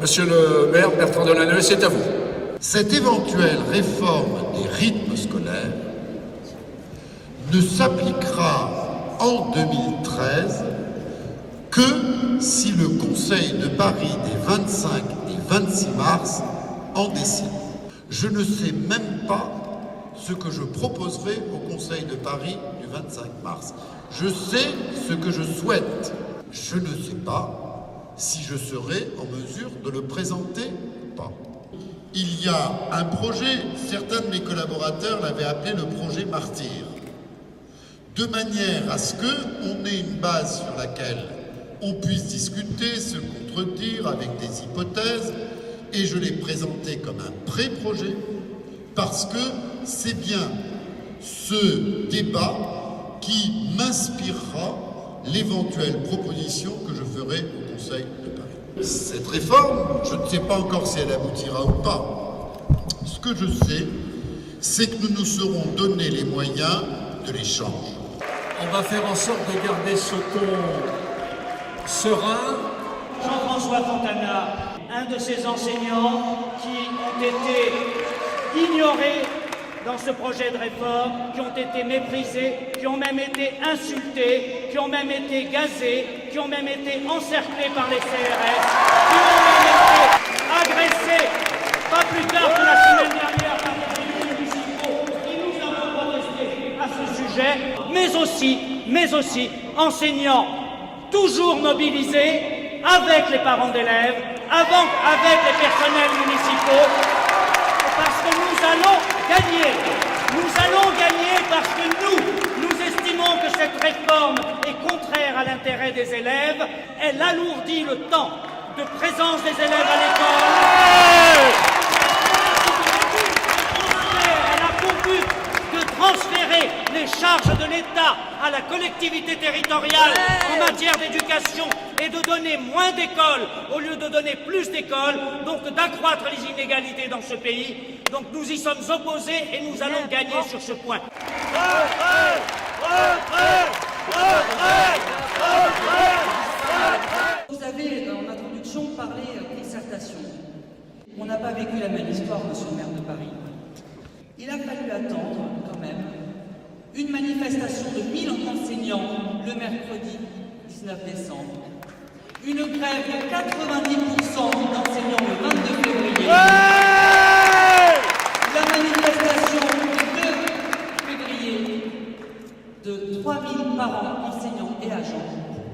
Monsieur le maire Bertrand Delanoë, c'est à vous. Cette éventuelle réforme des rythmes scolaires ne s'appliquera en 2013 que si le Conseil de Paris des 25 et 26 mars en décide. Je ne sais même pas ce que je proposerai au Conseil de Paris du 25 mars. Je sais ce que je souhaite. Je ne sais pas si je serai en mesure de le présenter ou pas. Il y a un projet, certains de mes collaborateurs l'avaient appelé le projet Martyr, de manière à ce qu'on ait une base sur laquelle on puisse discuter, se contredire avec des hypothèses, et je l'ai présenté comme un pré-projet, parce que c'est bien ce débat qui m'inspirera l'éventuelle proposition que je ferai au Conseil de Paris. Cette réforme, je ne sais pas encore si elle aboutira ou pas. Ce que je sais, c'est que nous nous serons donné les moyens de l'échange. On va faire en sorte de garder ce ton serein. Jean-François Fontana, un de ces enseignants qui ont été ignorés dans ce projet de réforme, qui ont été méprisés, qui ont même été insultés, qui ont même été gazés, qui ont même été encerclés par les CRS, qui ont même été agressés, pas plus tard que la semaine dernière par les élus municipaux, et nous avons protesté à ce sujet, mais aussi enseignants toujours mobilisés avec les parents d'élèves, avec les personnels municipaux, parce que nous allons gagner. Nous allons gagner parce que nous estimons que cette réforme est contraire à l'intérêt des élèves. Elle alourdit le temps de présence des élèves à l'école. Elle a pour but de transférer les charges de l'État à la collectivité territoriale en matière d'éducation et de donner moins d'écoles au lieu de donner plus d'écoles, donc d'accroître les inégalités dans ce pays. Donc nous y sommes opposés et nous allons gagner sur ce point. Vous avez, en introduction, parlé concertation. On n'a pas vécu la même histoire, monsieur le maire de Paris. Il a fallu attendre, quand même, une manifestation de 1000 enseignants le mercredi 19 décembre. Une grève de 90% d'enseignants le 22 février. La manifestation du 2 février de 3000 parents, enseignants et agents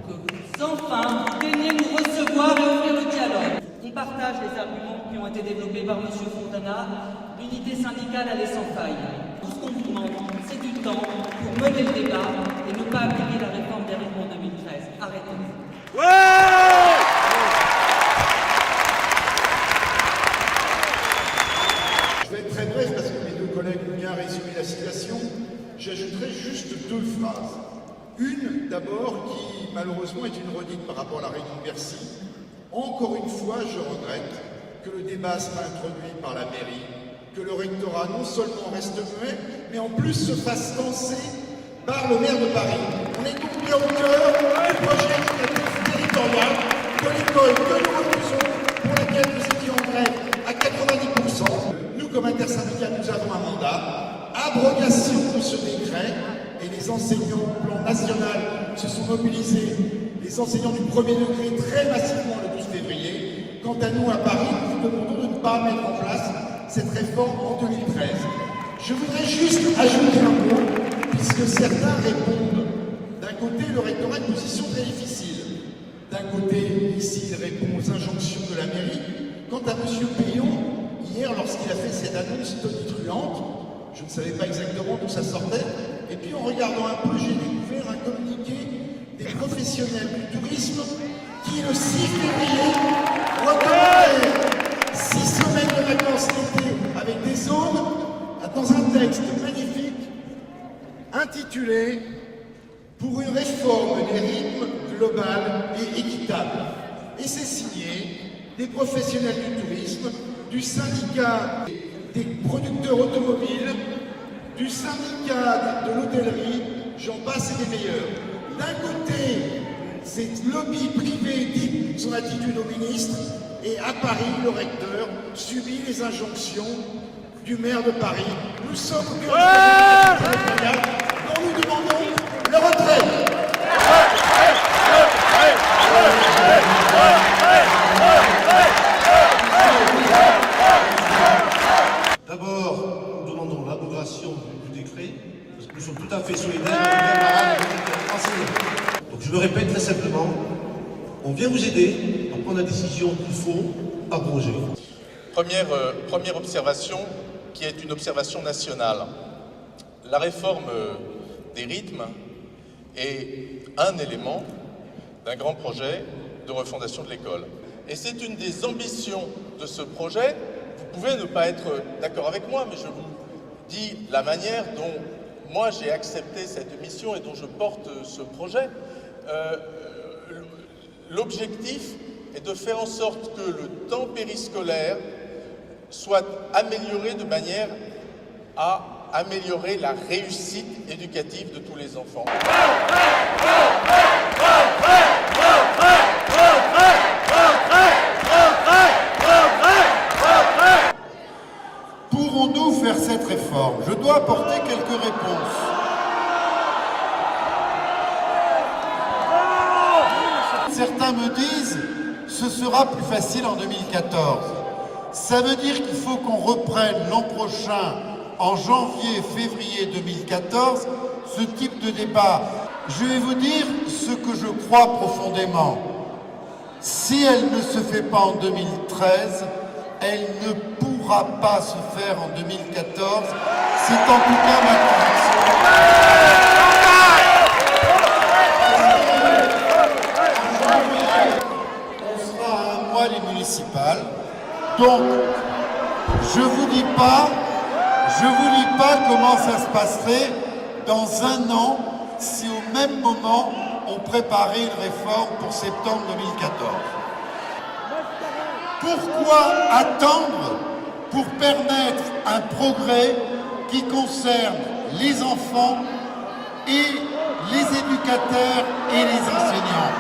pour que vous, enfin, vous daigniez nous recevoir et ouvrir le dialogue. On partage les arguments qui ont été développés par M. Fontana. L'unité syndicale, elle est sans faille. Tout ce qu'on vous demande, c'est du temps pour mener le débat et ne pas appliquer la réforme des rythmes en 2013. Arrêtez-vous. Je vais être très bref parce que mes deux collègues ont bien résumé la situation. J'ajouterai juste deux phrases. Une, d'abord, qui malheureusement est une redite par rapport à la réunion de Bercy. Encore une fois, je regrette que le débat sera introduit par la mairie, que le rectorat non seulement reste muet, mais en plus se fasse danser par le maire de Paris. On est donc bien au cœur du projet éducatif territorial de l'école que nous refusons, pour laquelle nous étions en grève à 90%. Nous, comme intersyndicat, nous avons un mandat, abrogation de ce décret, et les enseignants au plan national se sont mobilisés, les enseignants du premier degré très massivement le 12 février. Quant à nous, à Paris, nous demandons de ne pas mettre en place cette réforme en 2013. Je voudrais juste ajouter un mot, puisque certains répondent. D'un côté, le rectorat a une position très difficile. D'un côté, ici, il répond aux injonctions de la mairie. Quant à M. Payon, hier, lorsqu'il a fait cette annonce tonitruante, je ne savais pas exactement d'où ça sortait, et puis en regardant un peu, j'ai découvert un communiqué des professionnels du tourisme qui, le 6 février, recommandait 6 semaines de vacances l'été avec des zones, dans un texte magnifique intitulé « Pour une réforme des rythmes globale et équitable ». Et c'est signé des professionnels du tourisme, du syndicat des producteurs automobiles, du syndicat de l'hôtellerie, j'en passe et des meilleurs. D'un côté, Ces lobbies privés dictent son attitude au ministre et à Paris, le recteur subit les injonctions du maire de Paris. Nous sommes au cœur dont nous demandons le retrait. D'abord, nous demandons l'abrogation du décret, parce que nous sommes tout à fait solidaires des camarades enseignants. Donc je me répète très simplement, on vient vous aider à prendre la décision qu'il faut abroger. Première observation, qui est une observation nationale. La réforme des rythmes est un élément d'un grand projet de refondation de l'école. Et c'est une des ambitions de ce projet. Vous pouvez ne pas être d'accord avec moi, mais je vous dis la manière dont moi j'ai accepté cette mission et dont je porte ce projet. L'objectif est de faire en sorte que le temps périscolaire soit amélioré de manière à améliorer la réussite éducative de tous les enfants. Pourrons-nous faire cette réforme? Je dois apporter quelques réponses. Certains me disent ce sera plus facile en 2014. Ça veut dire qu'il faut qu'on reprenne l'an prochain, en janvier, février 2014, ce type de débat. Je vais vous dire ce que je crois profondément. Si elle ne se fait pas en 2013, elle ne pourra pas se faire en 2014. C'est en tout cas ma conviction. On sera à un mois les municipales. Donc, je vous dis pas comment ça se passerait dans un an si au même moment on préparait une réforme pour septembre 2014. Pourquoi attendre pour permettre un progrès qui concerne les enfants et les éducateurs et les enseignants?